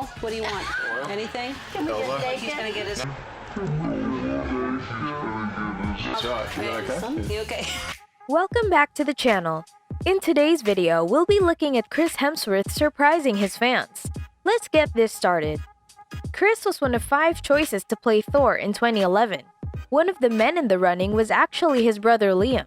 oil? What do you want? Anything? Can we get bacon? He's gonna get his. You okay? Welcome back to the channel. In today's video, we'll be looking at Chris Hemsworth surprising his fans. Let's get this started. Chris was one of 5 choices to play Thor in 2011. One of the men in the running was actually his brother Liam.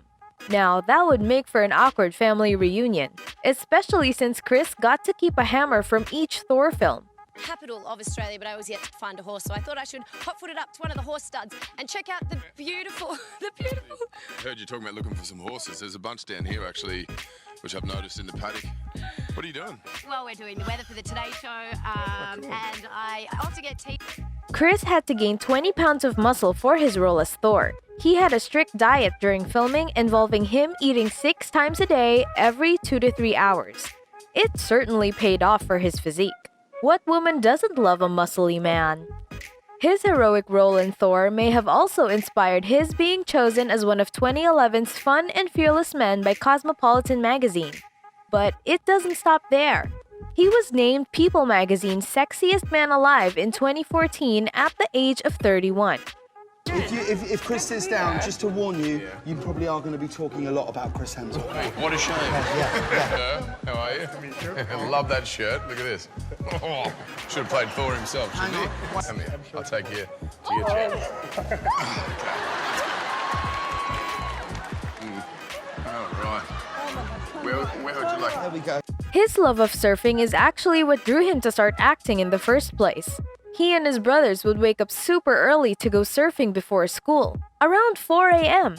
Now, that would make for an awkward family reunion, especially since Chris got to keep a hammer from each Thor film. Capital of Australia, but I was yet to find a horse, so I thought I should hot-foot it up to one of the horse studs and check out the beautiful. I heard you talking about looking for some horses. There's a bunch down here, actually, which I've noticed in the paddock. What are you doing? Well, we're doing the weather for the Today Show, and I also get tea. Chris had to gain 20 pounds of muscle for his role as Thor. He had a strict diet during filming, involving him eating 6 times a day every 2 to 3 hours. It certainly paid off for his physique. What woman doesn't love a muscly man? His heroic role in Thor may have also inspired his being chosen as one of 2011's Fun and Fearless Men by Cosmopolitan magazine. But it doesn't stop there. He was named People magazine's Sexiest Man Alive in 2014 at the age of 31. If Chris sits down, just to warn you, you probably are going to be talking a lot about Chris Hemsworth. What a shame. Yeah. How are you? Love that shirt. Look at this. Oh, should have played Thor himself, shouldn't he? Come here. I'll take you to your chair. All right. Where would you like? There we go. His love of surfing is actually what drew him to start acting in the first place. He and his brothers would wake up super early to go surfing before school, around 4 a.m.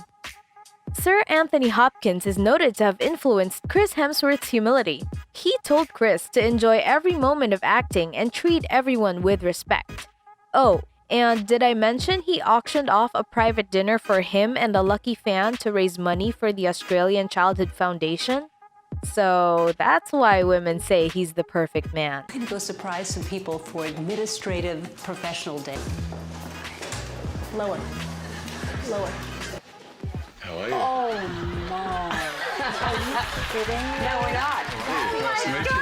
Sir Anthony Hopkins is noted to have influenced Chris Hemsworth's humility. He told Chris to enjoy every moment of acting and treat everyone with respect. Oh, and did I mention he auctioned off a private dinner for him and a lucky fan to raise money for the Australian Childhood Foundation? So that's why women say he's the perfect man. I'm gonna go surprise some people for administrative professional day. Lower. Lower. How are you? Oh my. Are you kidding? No, we're not. Nice to meet you.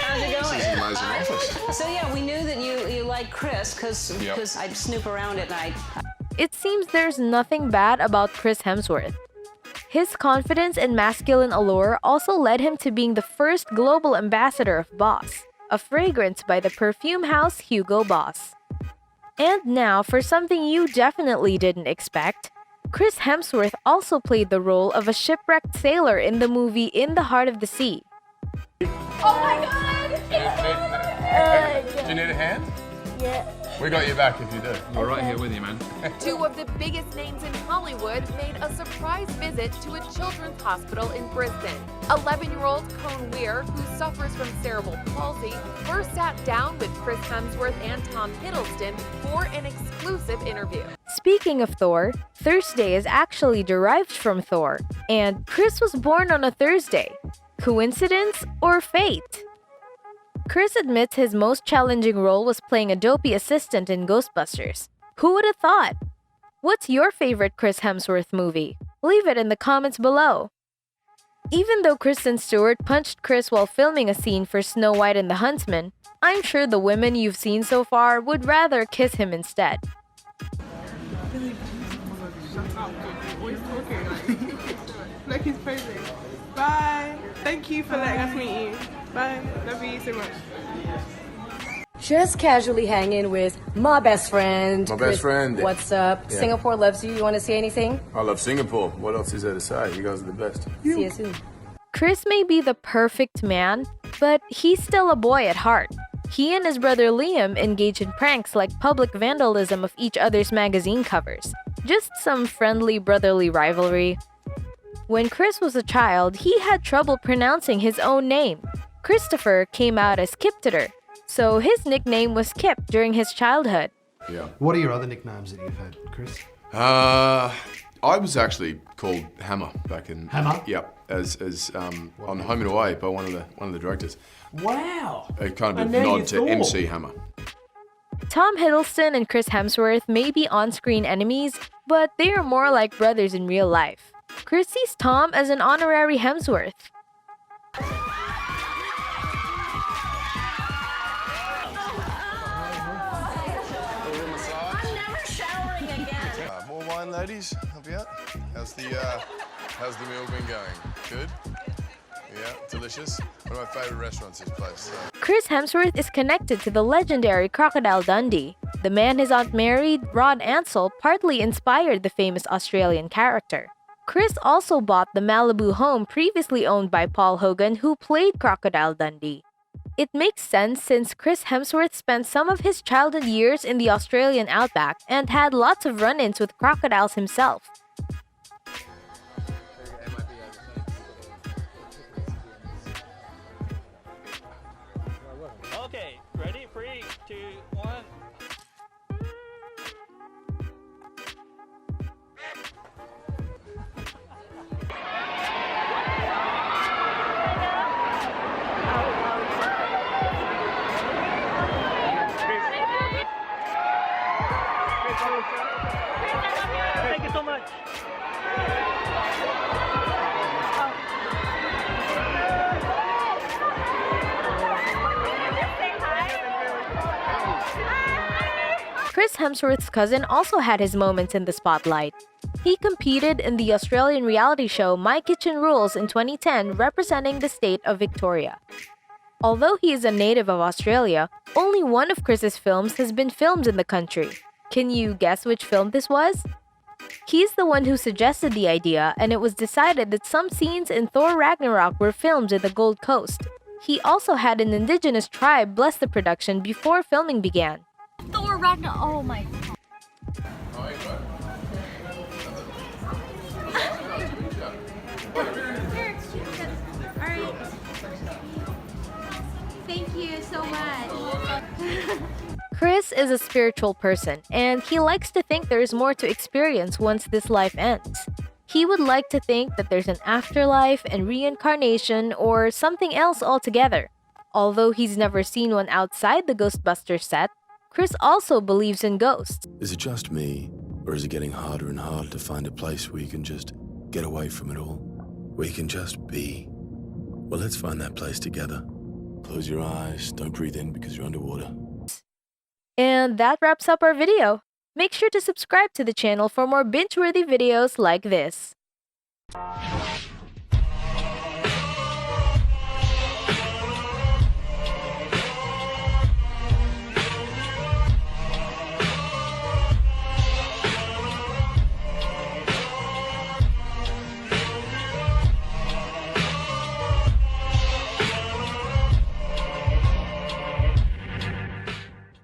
How's it going? This is an amazing office. So yeah, we knew that you like Chris because I'd snoop around at night. It seems there's nothing bad about Chris Hemsworth. His confidence and masculine allure also led him to being the first global ambassador of Boss, a fragrance by the perfume house Hugo Boss. And now for something you definitely didn't expect. Chris Hemsworth also played the role of a shipwrecked sailor in the movie In the Heart of the Sea. Oh my God! Do you need a hand? Yeah. We got your back if you do. We're right here with you, man. 2 of the biggest names in Hollywood made a surprise visit to a children's hospital in Brisbane. 11-year-old Cone Weir, who suffers from cerebral palsy, first sat down with Chris Hemsworth and Tom Hiddleston for an exclusive interview. Speaking of Thor, Thursday is actually derived from Thor, and Chris was born on a Thursday. Coincidence or fate? Chris admits his most challenging role was playing a dopey assistant in Ghostbusters. Who would have thought? What's your favorite Chris Hemsworth movie? Leave it in the comments below. Even though Kristen Stewart punched Chris while filming a scene for Snow White and the Huntsman, I'm sure the women you've seen so far would rather kiss him instead. Look, he's posing. Bye. Thank you for letting us meet you. Bye. Love you so much. Just casually hanging with my best friend. My best friend. What's up? Yeah. Singapore loves you. You want to say anything? I love Singapore. What else is there to say? You guys are the best. See you soon. Chris may be the perfect man, but he's still a boy at heart. He and his brother Liam engage in pranks like public vandalism of each other's magazine covers. Just some friendly brotherly rivalry. When Chris was a child, he had trouble pronouncing his own name. Christopher came out as Kiptutor, so his nickname was Kip during his childhood. Yeah. What are your other nicknames that you've had, Chris? I was actually called Hammer back in. Hammer? Yep. As on Home and Away by one of the directors. Wow. A kind of a nod to MC Hammer. Tom Hiddleston and Chris Hemsworth may be on-screen enemies, but they are more like brothers in real life. Chris sees Tom as an honorary Hemsworth. ladies? Help you out? How's the meal been going? Good? Yeah, delicious. One of my favourite restaurants, this place. So. Chris Hemsworth is connected to the legendary Crocodile Dundee. The man his aunt married, Rod Ansell, partly inspired the famous Australian character. Chris also bought the Malibu home previously owned by Paul Hogan, who played Crocodile Dundee. It makes sense since Chris Hemsworth spent some of his childhood years in the Australian outback and had lots of run-ins with crocodiles himself. Okay, ready? 3, 2, 1. Thank you so much. Chris Hemsworth's cousin also had his moments in the spotlight. He competed in the Australian reality show My Kitchen Rules in 2010, representing the state of Victoria. Although he is a native of Australia, only one of Chris's films has been filmed in the country. Can you guess which film this was? He's the one who suggested the idea, and it was decided that some scenes in Thor Ragnarok were filmed in the Gold Coast. He also had an indigenous tribe bless the production before filming began. Thor Ragnarok. Oh my god. Alright. Thank you so much. Chris is a spiritual person, and he likes to think there is more to experience once this life ends. He would like to think that there's an afterlife and reincarnation or something else altogether. Although he's never seen one outside the Ghostbusters set, Chris also believes in ghosts. Is it just me, or is it getting harder and harder to find a place where you can just get away from it all? Where you can just be? Well, let's find that place together. Close your eyes, don't breathe in because you're underwater. And that wraps up our video. Make sure to subscribe to the channel for more binge-worthy videos like this.